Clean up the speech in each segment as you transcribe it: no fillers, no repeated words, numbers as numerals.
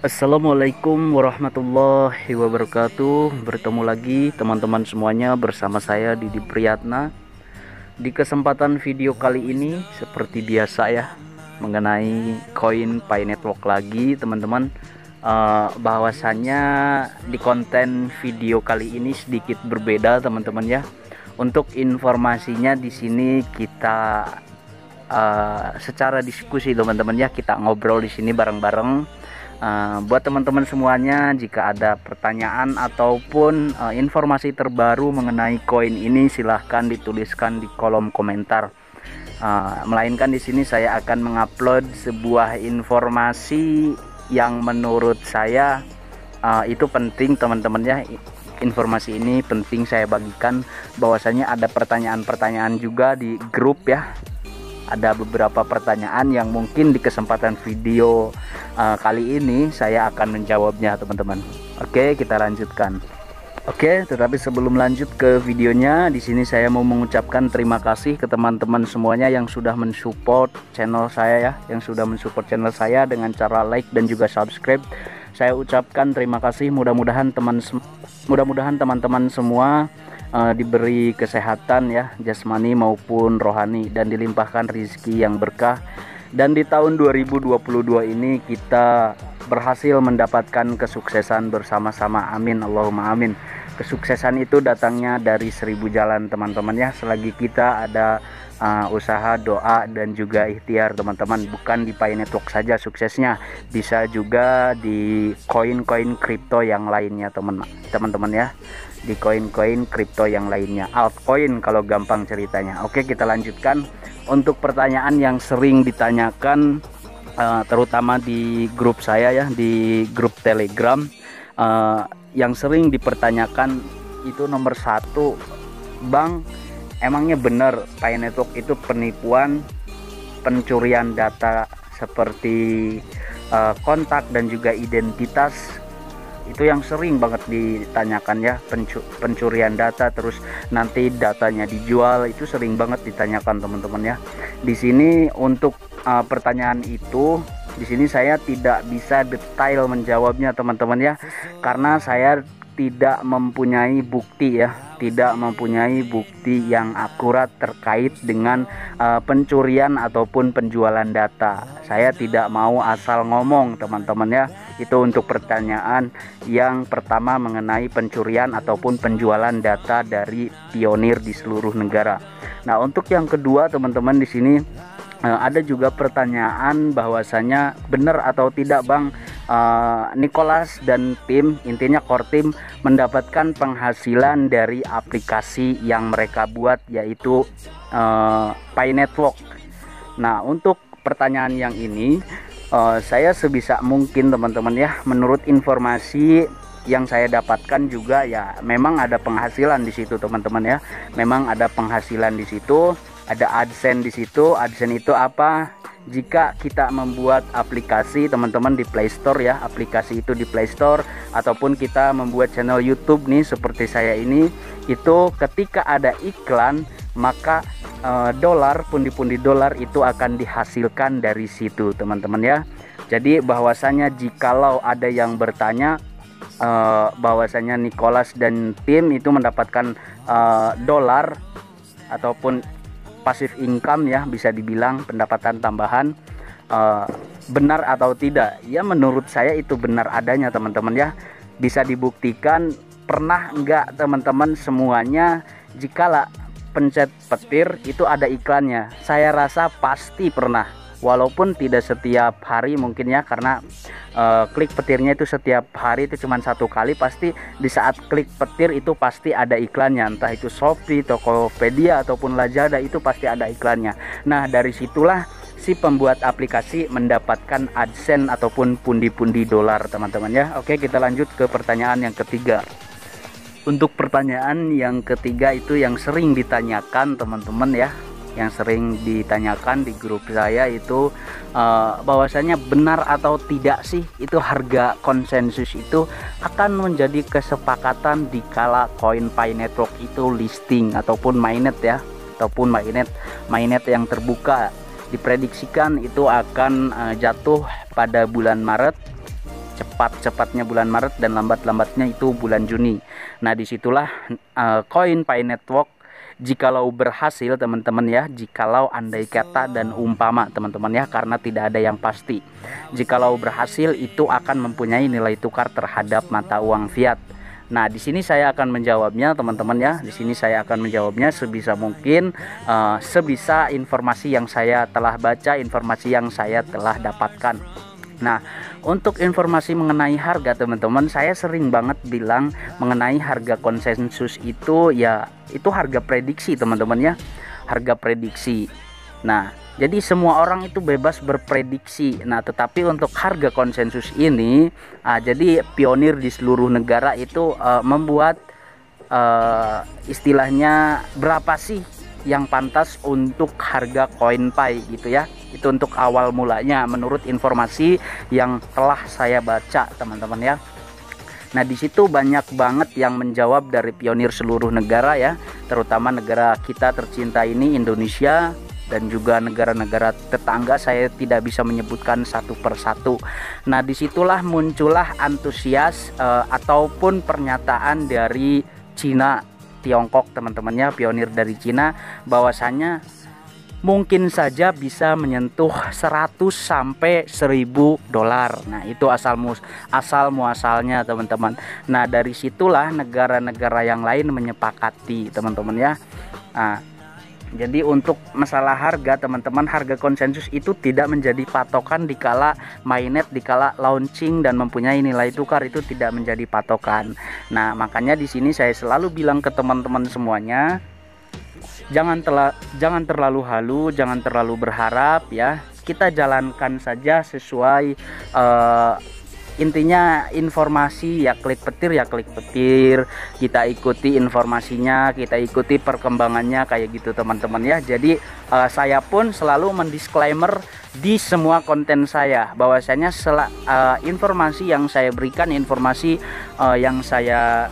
Assalamualaikum warahmatullahi wabarakatuh. Bertemu lagi teman-teman semuanya bersama saya Didi Priyatna. Di kesempatan video kali ini seperti biasa ya, mengenai koin Pi Network lagi teman-teman. Bahwasannya di konten video kali ini sedikit berbeda teman-teman ya. Untuk informasinya di sini kita secara diskusi teman-teman ya, kita ngobrol di sini bareng-bareng. Buat teman-teman semuanya, jika ada pertanyaan ataupun informasi terbaru mengenai koin ini, silahkan dituliskan di kolom komentar. Melainkan di sini saya akan mengupload sebuah informasi yang menurut saya itu penting teman-teman ya. Informasi ini penting saya bagikan, bahwasanya ada pertanyaan-pertanyaan juga di grup ya. Ada beberapa pertanyaan yang mungkin di kesempatan video kali ini saya akan menjawabnya teman-teman. Oke, kita lanjutkan. Oke, tetapi sebelum lanjut ke videonya, di sini saya mau mengucapkan terima kasih ke teman-teman semuanya yang sudah mensupport channel saya ya, yang sudah mensupport channel saya dengan cara like dan juga subscribe. Saya ucapkan terima kasih. Mudah-mudahan teman-teman semua diberi kesehatan ya, jasmani maupun rohani, dan dilimpahkan rezeki yang berkah. Dan di tahun 2022 ini kita berhasil mendapatkan kesuksesan bersama-sama. Amin, Allahumma amin. Kesuksesan itu datangnya dari 1000 jalan teman-teman ya, selagi kita ada usaha, doa, dan juga ikhtiar teman-teman. Bukan di Pi Network saja suksesnya, bisa juga di koin-koin kripto yang lainnya teman-teman ya, di koin-koin kripto yang lainnya, altcoin kalau gampang ceritanya. Oke, kita lanjutkan. Untuk pertanyaan yang sering ditanyakan terutama di grup saya ya, di grup Telegram, yang sering dipertanyakan itu nomor satu, Bang, emangnya benar Pi Network itu penipuan, pencurian data seperti kontak dan juga identitas? Itu yang sering banget ditanyakan ya, pencurian data terus nanti datanya dijual, itu sering banget ditanyakan teman-teman ya. Di sini untuk pertanyaan itu, di sini saya tidak bisa detail menjawabnya teman-teman ya, karena saya tidak mempunyai bukti ya, tidak mempunyai bukti yang akurat terkait dengan pencurian ataupun penjualan data. Saya tidak mau asal ngomong teman-teman ya. Itu untuk pertanyaan yang pertama mengenai pencurian ataupun penjualan data dari pionir di seluruh negara. Nah, untuk yang kedua teman-teman, di sini ada juga pertanyaan bahwasanya benar atau tidak Bang, Nicholas dan tim, intinya core team, mendapatkan penghasilan dari aplikasi yang mereka buat, yaitu Pi Network. Nah, untuk pertanyaan yang ini saya sebisa mungkin teman-teman ya, menurut informasi yang saya dapatkan juga ya, memang ada penghasilan di situ teman-teman ya. Memang ada penghasilan di situ, ada AdSense di situ. AdSense itu apa? Jika kita membuat aplikasi teman-teman di Play Store ya, aplikasi itu di Play Store, ataupun kita membuat channel YouTube nih seperti saya ini, itu ketika ada iklan, maka dolar, pundi-pundi dolar itu akan dihasilkan dari situ teman-teman ya. Jadi bahwasanya jikalau ada yang bertanya bahwasanya Nicholas dan tim itu mendapatkan dolar ataupun passive income ya, bisa dibilang pendapatan tambahan, benar atau tidak ya, menurut saya itu benar adanya teman-teman ya. Bisa dibuktikan. Pernah enggak teman-teman semuanya jikalau pencet petir itu ada iklannya? Saya rasa pasti pernah, walaupun tidak setiap hari mungkin ya, karena klik petirnya itu setiap hari itu cuma satu kali. Pasti di saat klik petir itu pasti ada iklannya, entah itu Shopee, Tokopedia ataupun Lazada, itu pasti ada iklannya. Nah, dari situlah si pembuat aplikasi mendapatkan AdSense ataupun pundi-pundi dolar teman-teman ya. Oke, kita lanjut ke pertanyaan yang ketiga. Untuk pertanyaan yang ketiga itu yang sering ditanyakan teman-teman ya, yang sering ditanyakan di grup saya itu bahwasanya benar atau tidak sih itu harga konsensus itu akan menjadi kesepakatan dikala koin Pi Network itu listing ataupun mainnet ya, ataupun mainnet yang terbuka. diprediksikan itu akan jatuh pada bulan Maret, cepat-cepatnya bulan Maret dan lambat-lambatnya itu bulan Juni. Nah, disitulah koin Pi Network, jikalau berhasil teman-teman ya, jikalau andai kata dan umpama teman-teman ya, karena tidak ada yang pasti, jikalau berhasil itu akan mempunyai nilai tukar terhadap mata uang fiat. Nah, di sini saya akan menjawabnya teman-teman ya. Di sini saya akan menjawabnya sebisa mungkin, sebisa informasi yang saya telah baca, informasi yang saya telah dapatkan. Nah, untuk informasi mengenai harga teman-teman, saya sering banget bilang mengenai harga konsensus itu ya, itu harga prediksi teman-teman ya, harga prediksi. Nah, jadi semua orang itu bebas berprediksi. Nah, tetapi untuk harga konsensus ini, jadi pionir di seluruh negara itu membuat istilahnya berapa sih yang pantas untuk harga koin Pi gitu ya. Itu untuk awal mulanya menurut informasi yang telah saya baca teman-teman ya. Nah, di situ banyak banget yang menjawab dari pionir seluruh negara ya, terutama negara kita tercinta ini Indonesia, dan juga negara-negara tetangga. Saya tidak bisa menyebutkan satu persatu. Nah, disitulah muncullah antusias ataupun pernyataan dari Cina, Tiongkok teman-temannya, pionir dari Cina, bahwasanya mungkin saja bisa menyentuh 100 sampai 1000 dolar. Nah, itu asal muasalnya teman-teman. Nah, dari situlah negara-negara yang lain menyepakati teman-teman ya. Nah, jadi untuk masalah harga teman-teman, harga konsensus itu tidak menjadi patokan dikala mainnet, dikala launching dan mempunyai nilai tukar, itu tidak menjadi patokan. Nah, makanya di sini saya selalu bilang ke teman-teman semuanya, jangan terlalu halu, jangan terlalu berharap ya. Kita jalankan saja sesuai intinya informasi ya, klik petir ya klik petir, kita ikuti informasinya, kita ikuti perkembangannya kayak gitu teman-teman ya. Jadi saya pun selalu mendisklaimer di semua konten saya bahwasanya informasi yang saya berikan, informasi yang saya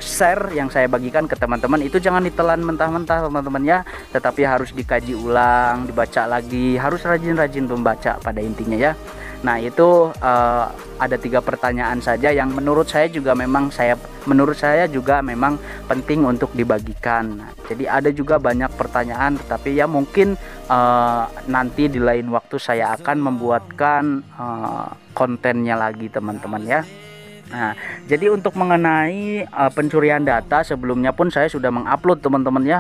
share, yang saya bagikan ke teman-teman itu jangan ditelan mentah-mentah teman-teman ya, tetapi harus dikaji ulang, dibaca lagi, harus rajin-rajin membaca pada intinya ya. Nah, itu ada 3 pertanyaan saja yang menurut saya juga memang penting untuk dibagikan. Nah, jadi ada juga banyak pertanyaan, tetapi ya mungkin nanti di lain waktu saya akan membuatkan kontennya lagi teman-teman ya. Nah, jadi untuk mengenai pencurian data, sebelumnya pun saya sudah mengupload teman-teman ya.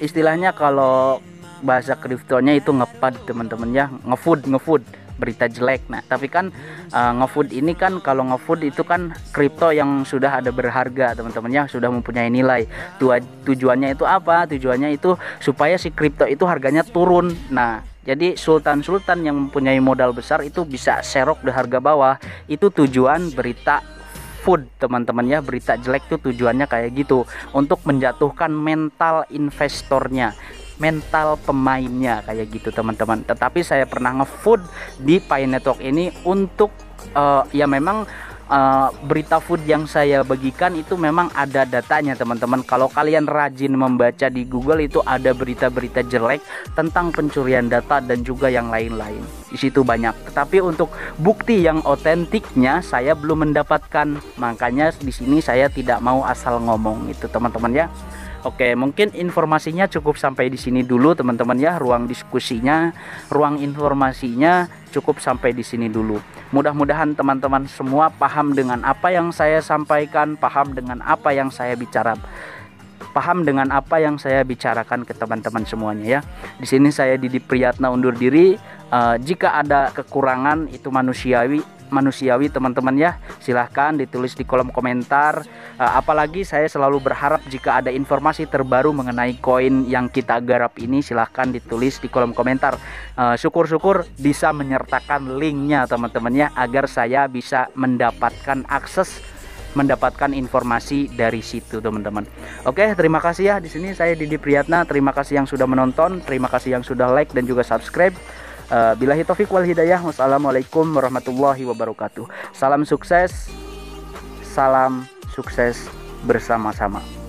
Istilahnya kalau bahasa kriptonya itu ngepad teman-teman ya, ngefood berita jelek. Nah, tapi kan ngefood ini kan, kalau ngefood itu kan kripto yang sudah ada berharga teman-teman ya, sudah mempunyai nilai. Tujuannya itu apa? Tujuannya itu supaya si kripto itu harganya turun. Nah, jadi sultan-sultan yang mempunyai modal besar itu bisa serok di harga bawah. Itu tujuan berita food teman-teman ya, berita jelek itu tujuannya kayak gitu, untuk menjatuhkan mental investornya, mental pemainnya kayak gitu teman-teman. Tetapi saya pernah ngefood di Pi Network ini untuk ya memang berita food yang saya bagikan itu memang ada datanya teman-teman. Kalau kalian rajin membaca di Google itu ada berita-berita jelek tentang pencurian data dan juga yang lain-lain. Di situ banyak. Tetapi untuk bukti yang otentiknya saya belum mendapatkan. Makanya di sini saya tidak mau asal ngomong itu teman-teman ya. Oke, mungkin informasinya cukup sampai di sini dulu teman-teman ya. Ruang diskusinya, ruang informasinya cukup sampai di sini dulu. Mudah-mudahan teman-teman semua paham dengan apa yang saya sampaikan, paham dengan apa yang saya bicarakan ke teman-teman semuanya ya. Di sini saya Didi Priyatna undur diri. Jika ada kekurangan itu manusiawi teman-teman ya, silahkan ditulis di kolom komentar. Apalagi saya selalu berharap jika ada informasi terbaru mengenai koin yang kita garap ini, silahkan ditulis di kolom komentar. Syukur-syukur bisa menyertakan linknya teman-teman ya, agar saya bisa mendapatkan akses, mendapatkan informasi dari situ teman-teman. Oke, terima kasih ya. Di sini saya Didi Priyatna. Terima kasih yang sudah menonton, terima kasih yang sudah like dan juga subscribe. Billahi taufiq wal hidayah. Wassalamualaikum warahmatullahi wabarakatuh. Salam sukses bersama-sama.